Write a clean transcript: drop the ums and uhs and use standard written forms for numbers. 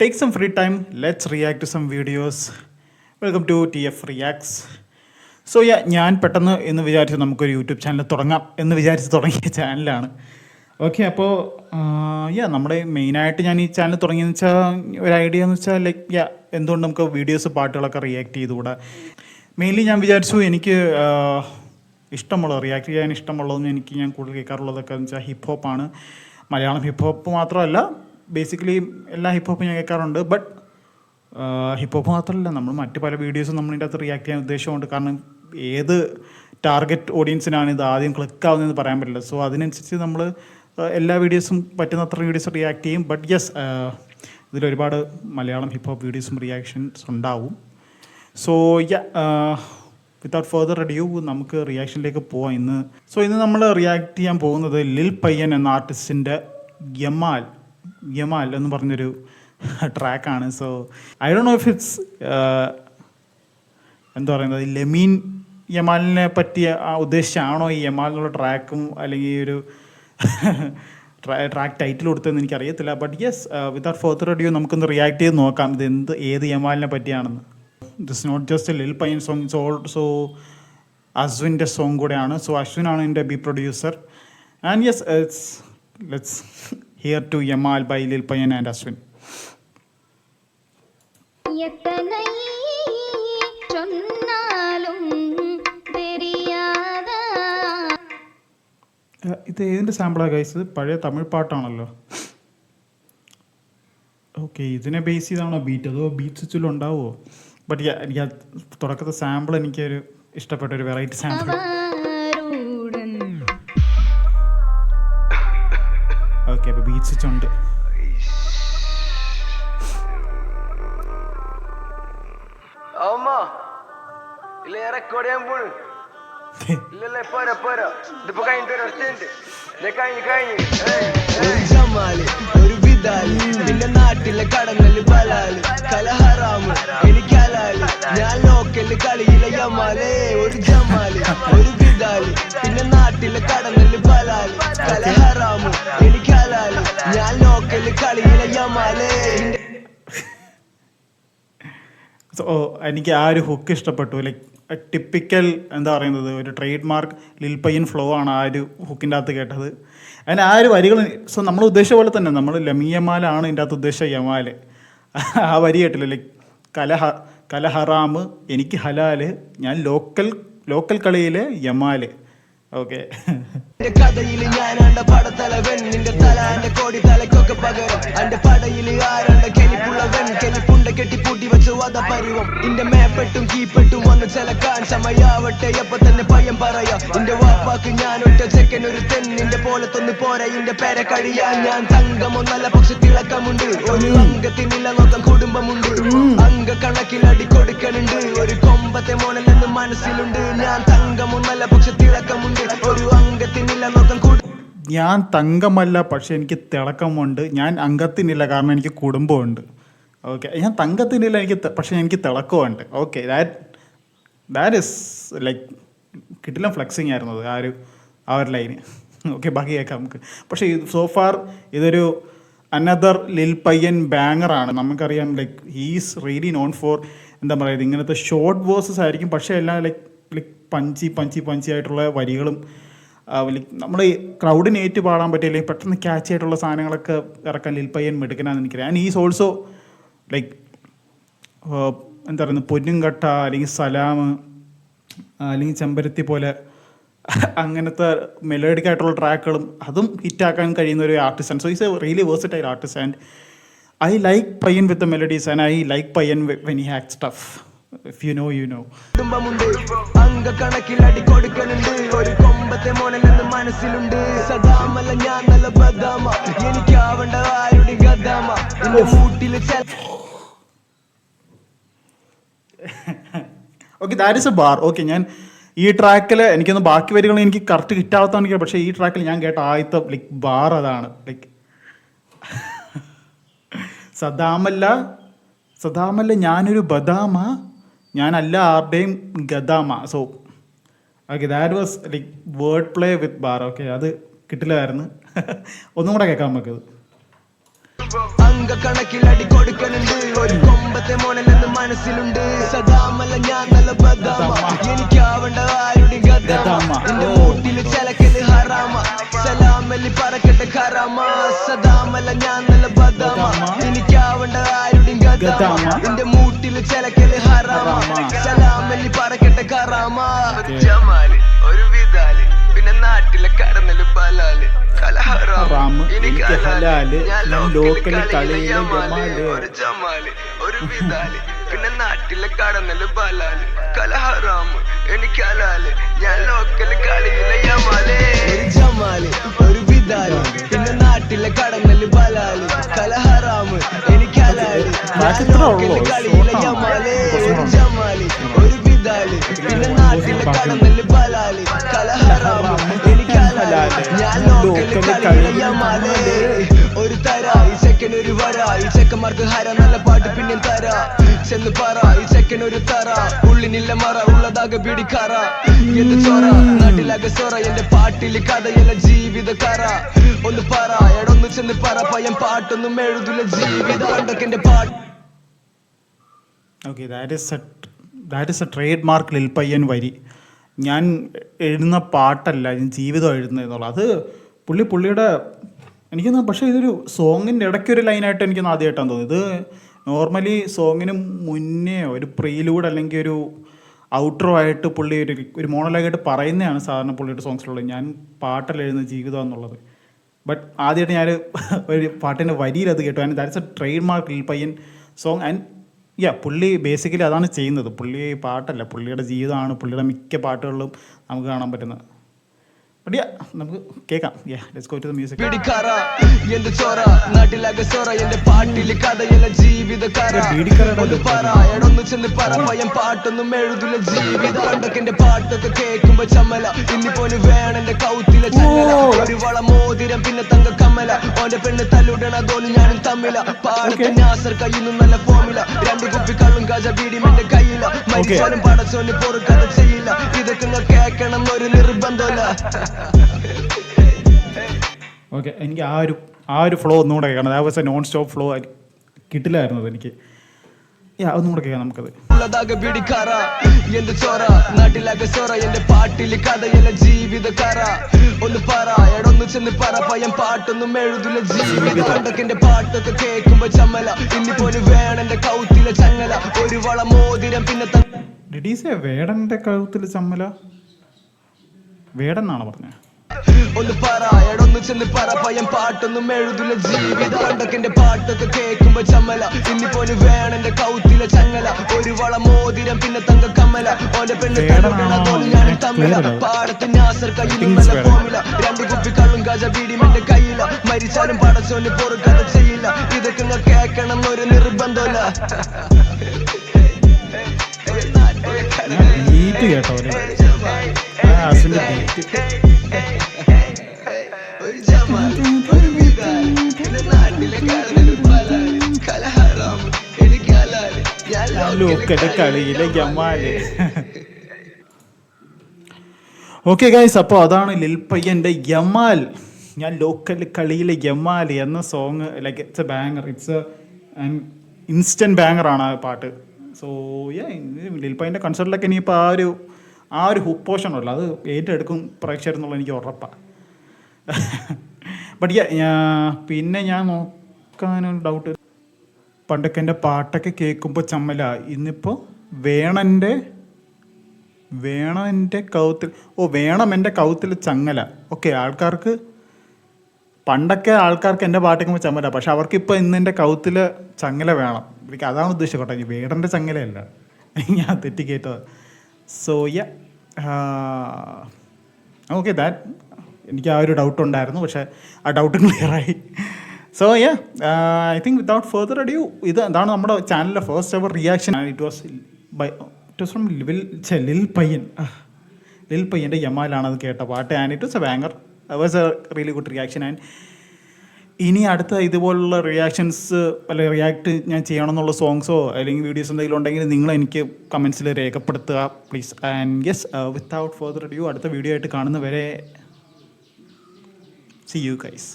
Take some free time, let's react to some videos. Welcome to TF Reacts. So ഞാൻ പെട്ടെന്ന് എന്ന് വിചാരിച്ചു നമുക്കൊരു യൂട്യൂബ് ചാനൽ തുടങ്ങാം എന്ന് വിചാരിച്ച് തുടങ്ങിയ ചാനലാണ്. ഓക്കെ, അപ്പോൾ നമ്മുടെ മെയിനായിട്ട് ഞാൻ ഈ ചാനൽ തുടങ്ങിയെന്ന് വെച്ചാൽ ഒരു ഐഡിയ എന്ന് വെച്ചാൽ എന്തുകൊണ്ട് നമുക്ക് വീഡിയോസ് പാട്ടുകളൊക്കെ റിയാക്ട് ചെയ്തുകൂടാ. മെയിൻലി ഞാൻ വിചാരിച്ചു എനിക്ക് ഇഷ്ടമുള്ളത് റിയാക്ട് ചെയ്യാൻ ഇഷ്ടമുള്ളതെന്ന് ഞാൻ കൂടുതൽ കേൾക്കാറുള്ളതൊക്കെ എന്ന് വെച്ചാൽ ഹിപ്പ് ഹോപ്പാണ്. മലയാളം ഹിപ്പ് ഹോപ്പ് മാത്രമല്ല, ബേസിക്കലി എല്ലാ ഹിപ്പ് ഹോപ്പും ഞാൻ കേൾക്കാറുണ്ട്. ബട്ട് ഹിപ്പ് ഹോപ്പ് മാത്രമല്ല, നമ്മൾ മറ്റ് പല വീഡിയോസും നമ്മളിതിൻ്റെ അകത്ത് റിയാക്ട് ചെയ്യാൻ ഉദ്ദേശമുണ്ട്. കാരണം ഏത് ടാർഗറ്റ് ഓഡിയൻസിനാണ് ഇത് ആദ്യം ക്ലിക്ക് ആവുന്നതെന്ന് പറയാൻ പറ്റില്ല. സോ അതിനനുസരിച്ച് നമ്മൾ എല്ലാ വീഡിയോസും പറ്റുന്നത്ര വീഡിയോസ് റിയാക്ട് ചെയ്യും. ബട്ട് യെസ്, ഇതിലൊരുപാട് മലയാളം ഹിപ്പ് ഹോപ്പ് വീഡിയോസും റിയാക്ഷൻസ് ഉണ്ടാവും. സോ വിത്തൗട്ട് ഫർദർ അഡ്യൂ നമുക്ക് റിയാക്ഷനിലേക്ക് പോവാം ഇന്ന്. ഇന്ന് നമ്മൾ റിയാക്ട് ചെയ്യാൻ പോകുന്നത് ലിൽ പയ്യൻ എന്ന ആർട്ടിസ്റ്റിൻ്റെ യമാൽ എന്ന് പറഞ്ഞൊരു ട്രാക്കാണ്. So I don't know if it's എന്താ പറയുന്നത്, ലെമീൻ യമാലിനെ പറ്റിയ ഉദ്ദേശിച്ചാണോ ഈ യമാൽ എന്നുള്ള ട്രാക്കും അല്ലെങ്കിൽ ഈ ഒരു ട്രാക്ക് ടൈറ്റിൽ കൊടുത്തതെന്ന് എനിക്കറിയത്തില്ല. But yes, without further adieu നമുക്കൊന്ന് റിയാക്ട് ചെയ്ത് നോക്കാം ഏത് യമാലിനെ പറ്റിയാണെന്ന്. This not just a lil Payyan song, it's also അശ്വിൻ്റെ സോങ് കൂടെയാണ്. സോ അശ്വിനാണ് എൻ്റെ B producer. And yes, let's hear to Yamal by lil Payyan and Ashwin. ഇത് ഏതിൻ്റെ സാമ്പിളാണ് ഗൈസ്? പഴയ തമിഴ് പാട്ടാണല്ലോ. ഓക്കെ, ഇതിനെ ബേസ് ചെയ്താണോ ബീറ്റ്, അതോ ബീറ്റ് സ്വിച്ചിൽ ഉണ്ടാവുമോ? ബട്ട് എനിക്ക് തുടക്കത്തെ സാമ്പിൾ എനിക്കൊരു ഇഷ്ടപ്പെട്ട ഒരു വെറൈറ്റി സാമ്പിൾ. ഓക്കെ, അപ്പോൾ ബീറ്റ് സ്വിച്ച് ഉണ്ട്. പിന്നെ നാട്ടിലെ കടന്നല് ബലാല് കലഹറാമ് എനിക്ക് ഹലാല് ഞാൻ ലോക്കല് കളിയിലെ യമാലേ ഒരു ജമാല് ഒരു വിദാല് പിന്നെ നാട്ടിലെ കടന്നല് ബലാല് കലഹറാമ് എനിക്ക് ഹലാല് ഞാൻ ലോക്കല് കളിയിലെ യമാലേ. സോ എനിക്ക് ആ ഒരു ഹുക്ക് ഇഷ്ടപ്പെട്ടു. ലൈക്ക് ടിപ്പിക്കൽ എന്താ പറയുന്നത്, ഒരു ട്രേഡ് മാർക്ക് ലിൽ പയ്യൻ ഫ്ലോ ആണ് ആ ഒരു ഹുക്കിൻ്റെ അകത്ത് കേട്ടത്. അതിന് ആ ഒരു വരികൾ, സോ നമ്മൾ ഉദ്ദേശിച്ച പോലെ തന്നെ നമ്മൾ ലമിയമാലാണ് ഇതിൻ്റെ അകത്ത് ഉദ്ദേശിച്ച യമാല്. ആ വരി കേട്ടില്ല, ലൈക്ക് കലഹറാമ് എനിക്ക് ഹലാല് ഞാൻ ലോക്കൽ കളിയിലെ യമാല്. ഓക്കെ, കഥയില് ഞാനാണ്ട പടത്തലവൻ നിന്റെ തല എന്റെ കോടി തലക്കൊക്കെ പകരം എന്റെ പടയില് ആരാണ്ട കെലിപ്പുള്ളവൻ കെലിപ്പുണ്ട കെട്ടിപ്പൂട്ടി വെച്ച് വധ പരിവം ഇന്റെ മേപ്പെട്ടും കീപ്പെട്ടും വന്ന് ചിലക്കാൻ സമയാവട്ടെ എപ്പൊ തന്നെ പയ്യം പറയാ ഇന്റെ വാപ്പാക്ക് ഞാൻ ഒറ്റ ചെക്കൻ ഒരു തെന്നിന്റെ പോലത്തൊന്ന് പോരാ ഇന്റെ പേരെ കഴിയാൻ ഞാൻ തങ്കമൊന്നല്ല പക്ഷെ തിളക്കമുണ്ട് ഒരു അംഗത്തിനില്ല നോക്കാൻ കുടുംബമുണ്ട് അംഗക്കണക്കിലടി കൊടുക്കണുണ്ട് ഒരു കൊമ്പത്തെ മോണലെന്ന് മനസ്സിലുണ്ട് ഞാൻ തങ്കമൊന്നല്ല പക്ഷെ തിളക്കമുണ്ട് ഒരു അംഗത്തിനില്ല നോക്കാൻ ഞാൻ തങ്കമല്ല പക്ഷെ എനിക്ക് തിളക്കമുണ്ട്, ഞാൻ അംഗത്തിനില്ല കാരണം എനിക്ക് കുടുംബമുണ്ട്. ഓക്കെ, ഞാൻ തങ്കത്തിനില്ല പക്ഷെ എനിക്ക് തിളക്കമുണ്ട്. ഓക്കെ, ദാറ്റ് ഇസ് ലൈക്ക് കിട്ടില്ല ഫ്ലെക്സിങ് ആയിരുന്നത് ആ ഒരു ലൈന്. ഓക്കെ, ബാക്കി കേൾക്കാം നമുക്ക്. പക്ഷേ സോ ഫാർ ഇതൊരു അനദർ ലിൽ പയ്യൻ ബാങ്ങറാണ്. നമുക്കറിയാം, like he's really known for എന്താ പറയുക, ഇങ്ങനത്തെ ഷോർട്ട് വേഴ്സസ് ആയിരിക്കും, പക്ഷേ എല്ലാം ലൈക്ക് പഞ്ചി ആയിട്ടുള്ള വരികളും നമ്മൾ ക്രൗഡിന് ഏറ്റു പാടാൻ പറ്റിയില്ലേ പെട്ടെന്ന് ക്യാച്ച് ആയിട്ടുള്ള സാധനങ്ങളൊക്കെ ഇറക്കാൻ ലിൽ പയ്യൻ മിടുക്കനാന്ന് എനിക്കറിയാം. ആൻഡ് ഈസ് ഓൾസോ ലൈക്ക് എന്താ പറയുന്നത്, പൊന്നും കട്ട അല്ലെങ്കിൽ സലാം അല്ലെങ്കിൽ ചെമ്പരത്തി പോലെ അങ്ങനത്തെ മെലോഡിക് ആയിട്ടുള്ള ട്രാക്കുകളും അതും ഹിറ്റാക്കാൻ കഴിയുന്ന ഒരു artist. So is a really versatile artist and I like പയ്യൻ with the melodies and I like പയ്യൻ when he hacks stuff. If you know, you know. അംഗക്കണക്കിലടി കൊടുക്കണുണ്ട് ഒരു കൊമ്പത്തെ മോണലെന്ന് മനസ്സിലുണ്ട് സദാമല്ല ഞാൻ നല്ല ബദാമ എനിക്കാവണ്ട ആരുടെ ഗദാമ എന്റെ മൂട്ടില്. Okay, that is a bar. Okay, ഞാൻ ഈ ട്രാക്കിൽ എനിക്കൊന്ന് ബാക്കി വരികൾ എനിക്ക് കറക്റ്റ് കിട്ടാത്താണെങ്കിൽ, പക്ഷേ ഈ ട്രാക്കിൽ ഞാൻ കേട്ട ആദ്യത്തെ ലൈക്ക് ബാർ അതാണ്. ലൈക്ക് സദാമല്ല ഞാനൊരു ബദാമ ഞാനല്ല ആരുടെയും ഗദാമ. So okay, that was like word play with bar. Okay, അത് കിട്ടില്ലായിരുന്നു. ഒന്നും കൂടെ കേൾക്കാം നമുക്കത്. കണക്കിലടി കൊടുക്കണുണ്ട് ഒരു കൊമ്പത്തെ മോനല്ലെന്ന് മനസ്സിലുണ്ട് സദാമല്ല ഞാൻ നല്ല ബദാമ എനിക്കാവേണ്ട ആരുടെ ഗദാമ എന്റെ മൂട്ടില് ചലക്കല് ഹറാമ സലാമല്ലി പറക്കട്ടെ ഖറാമ സദാമല്ല ഞാൻ നല്ല ബദാമ എനിക്കാവേണ്ട ആരുടെ ഗദാമ എന്റെ മൂട്ടില് ചലക്കല് ഹറാമ സലാമല്ലി പറക്കട്ടെ ഖറാമ ജമാല് ഒരു വിദാല് പിന്നെ നാട്ടിലെ കടന്നല് ബലാല് ഹറാമ് എനിക്ക് ഹലാല് ഞാൻ ലോക്കല് കളിയിലെ ജമാല് ഒരു ജമാല് ഒരു വിദാല് പിന്നെ നാട്ടിലെ കടന്നല് ബലാല് കലഹറാമ് എനിക്ക് ഹലാല് ഞാൻ ലോക്കല് കളിയിലെ ജമാല് ഒരു ജമാല് ഒരു വിദാല് പിന്നെ നാട്ടിലെ കടന്നല് ബലാല് കലഹറാമ് എനിക്ക് ഹലാല് ഞാൻ ലോക്കല് കളിയിലെ ജമാല് ഒരു ജമാല് ഒരു വിദാല് പിന്നെ നാട്ടിലെ കടന്നല് ബലാല് കലഹറാമ് എനിക്ക് ഹലാല് ഞാൻ ലോക്കല് കളിയിലെ ജമാല് ഒരു തര ഈ സെക്കൻഡ് ഒരു വര ഈ ചെക്കന്മാർക്ക് ഹര നല്ല പാട്ട് പിന്നെ തര ചെന്ന് പറ ഈ സെക്കൻഡ് ഒരു തറ ഉള്ളിനില്ല മറ ഉള്ളതാകെ പിടിക്കാറ എന്ത് ചോറ നാട്ടിലാകെ സൊറ എന്റെ പാട്ടില് കഥയല്ല ജീവിത കറ ഒന്ന് പറ എടൊന്ന് ചെന്ന് പറ പയ്യൻ പാട്ടൊന്നും എഴുതില്ല ജീവിത പണ്ടൊക്കെ എന്റെ പാട്ട് okay that is A trade mark ലിൽ പയ്യൻ വരി. ഞാൻ എഴുതുന്ന പാട്ടല്ല, ഞാൻ ജീവിതം എഴുതുന്നതെന്നുള്ളത്. അത് പുള്ളിയുടെ എനിക്കൊന്ന്, പക്ഷേ ഇതൊരു സോങ്ങിൻ്റെ ഇടയ്ക്കൊരു ലൈനായിട്ട് എനിക്കൊന്ന് ആദ്യമായിട്ടാണ് തോന്നുന്നത്. ഇത് നോർമലി സോങ്ങിന് മുന്നേ ഒരു പ്രീലൂഡ് അല്ലെങ്കിൽ ഒരു ഔട്ട്രോ ആയിട്ട് പുള്ളി ഒരു മോണോലോഗായിട്ട് പറയുന്നതാണ് സാധാരണ പുള്ളിയുടെ സോങ്സിലുള്ളത്. ഞാൻ പാട്ടല്ല എഴുതുന്ന ജീവിതം എന്നുള്ളത്. ബട്ട് ആദ്യമായിട്ട് ഞാൻ ഒരു പാട്ടിൻ്റെ വരിയിൽ അത് കേട്ടു. And that's A trade mark ലിൽ പയ്യൻ സോങ്. ആൻഡ് പുള്ളി ബേസിക്കലി അതാണ് ചെയ്യുന്നത്. പുള്ളി പാട്ടല്ല, പുള്ളിയുടെ ജീവിതമാണ് പുള്ളിയുടെ മിക്ക പാട്ടുകളിലും നമുക്ക് കാണാൻ പറ്റുന്നത്. ബട്ട് നമുക്ക് കേൾക്കാം. Let's go to the music. പിടിക്കാറ എന്ത് ചോറ നാട്ടിലാകെ സൊറ എന്റെ പാട്ടില് കഥയല്ല ജീവിത കറ ഒന്ന് പറ എടൊന്ന് ചെന്ന് പറ പയ്യൻ പാട്ടൊന്നും എഴുതില്ല ജീവിത പണ്ടൊക്കെ എന്റെ പാട്ടൊക്കെ കേൾക്കുമ്പോ ചമ്മല ഇന്നിപ്പോന് വേണെന്റെ കൗത്തിലെ ചങ്ങല ഒരു വള മോതിരം പിന്നെ തങ്ക കമ്മല ഓന്റെ പെണ്ണ് തല്ലുടണ തോന്നി ഞാനും തമ്മില പാടത്തെ നാസർ കയ്യിന്നും നല്ല ഫോമില രണ്ട് കുപ്പി കള്ളും ഗജ ബീഡിയും എന്റെ കയ്യില മരിച്ചാലും പടച്ചോന് പൊറുക്കഥ ചെയ്യില്ല ഇതൊക്കെ കേൾക്കണം ഒരു നിർബന്ധമില്ല. ഓക്കെ, എനിക്ക് ആ ഒരു ഫ്ലോ ഒന്നുകൂടെ കേൾക്കണം. That was a non stop flow. കിട്ടില്ലായിരുന്നത് എനിക്ക്. ഒന്നുകൂടെ കേൾക്കാം നമുക്കത്. ഉള്ളതാകെ പിടിക്കാറ എന്ത് ചോറ നാട്ടിലാകെ സൊറ എന്റെ പാട്ടില് കഥയല്ല ജീവിത കറ ഒന്ന് പറ എടൊന്ന് ചെന്ന് പറ പയ്യൻ പാട്ടൊന്നും എഴുതില്ല ജീവിത പണ്ടൊക്കെ എന്റെ പാട്ടൊക്കെ കേൾക്കുമ്പോ ചമ്മല ഇന്നിപ്പോന് വേണെന്റെ കൗത്തിലെ ചങ്ങല ഒരു വള മോതിരം പിന്നെ ഡിഡീസേ വേടന്റെ കഴുത്തിൽ ചമ്മല വേടെന്നാണ് പറഞ്ഞത്. ഒന്ന് പറ എടൊന്ന് ചെന്ന് പറ പയ്യൻ പാട്ടൊന്നും എഴുതില്ല ജീവിത പണ്ടൊക്കെ എന്റെ പാട്ടൊക്കെ കേൾക്കുമ്പോ ചമ്മല ഇന്നിപ്പോന് വേണെന്റെ കൗത്തിലെ ചങ്ങല ഒരു വള മോതിരം പിന്നെ തങ്ക കമ്മല ഓന്റെ പെണ്ണ് തല്ലുടണ തോന്നി ഞാനും തമ്മില പാടത്തെ നാസർ കയ്യിലും നല്ല ഫോമില രണ്ട് കുപ്പി കള്ളും ഗജ ബീഡിയും എന്റെ കയ്യില മരിച്ചാലും പടച്ചോന് പൊറുക്കഥ ചെയ്യില്ല ഇതൊക്കെ കേൾക്കണം ഒരു നിർബന്ധമില്ല. ബീറ്റ് കേട്ടോ കളിയിലെ ജമാല്. ഓക്കെ ഗൈസ്, അപ്പോൾ അതാണ് ലിൽ പയ്യൻ്റെ യമാൽ, ഞാൻ ലോക്കൽ കളിയിലെ യമാൽ എന്ന song. Like it's a banger, it's a instant ബാങ്ങറാണ് ആ പാട്ട്. സോ ലിൽ പയ്യൻ്റെ കൺസേർട്ടിലൊക്കെ ഇനിയിപ്പോൾ ആ ഒരു ഹുക്ക് പോർഷൻ ഉള്ളു, അത് ഏറ്റെടുക്കും പ്രേക്ഷകർ എന്നുള്ള എനിക്ക് ഉറപ്പാണ്. ബട്ട് പിന്നെ ഞാൻ നോക്കാനൊരു ഡൗട്ട്, പണ്ടൊക്കെ എൻ്റെ പാട്ടൊക്കെ കേൾക്കുമ്പോൾ ചമ്മല, ഇന്നിപ്പോൾ വേണമെൻ്റെ കൗത്തിൽ വേണം എൻ്റെ കൗത്തിൽ ചങ്ങല. ഓക്കെ, പണ്ടൊക്കെ ആൾക്കാർക്ക് എൻ്റെ പാട്ട് കേൾക്കുമ്പോൾ ചമ്മല, പക്ഷെ അവർക്കിപ്പോൾ ഇന്നെൻ്റെ കൗത്തിൽ ചങ്ങല വേണം. എനിക്ക് അതാണ് ഉദ്ദേശം കേട്ടോ, വേടൻ്റെ ചങ്ങലയല്ല, ഞാൻ തെറ്റിക്കേറ്റത്. സോ ഓക്കെ, എനിക്ക് ആ ഒരു ഡൗട്ട് ഉണ്ടായിരുന്നു, പക്ഷേ ആ ഡൗട്ട് ക്ലിയറായി. So I think without further adieu, ഇതാണ് നമ്മുടെ ചാനലിലെ first ever reaction. It was from ലിൽ പയ്യൻ്റെ യമാലാണ് അത് കേട്ട പാട്ട്. And it was A ബാങ്ങർ, was A really good reaction. And ഇനി അടുത്ത ഇതുപോലുള്ള റിയാക്ഷൻസ് അല്ലെ റിയാക്ട് ഞാൻ ചെയ്യണമെന്നുള്ള സോങ്സോ അല്ലെങ്കിൽ വീഡിയോസ് എന്തെങ്കിലും ഉണ്ടെങ്കിൽ നിങ്ങൾ എനിക്ക് കമൻസിൽ രേഖപ്പെടുത്തുക please. And without further adieu, അടുത്ത വീഡിയോ ആയിട്ട് കാണുന്നവരെ see you guys.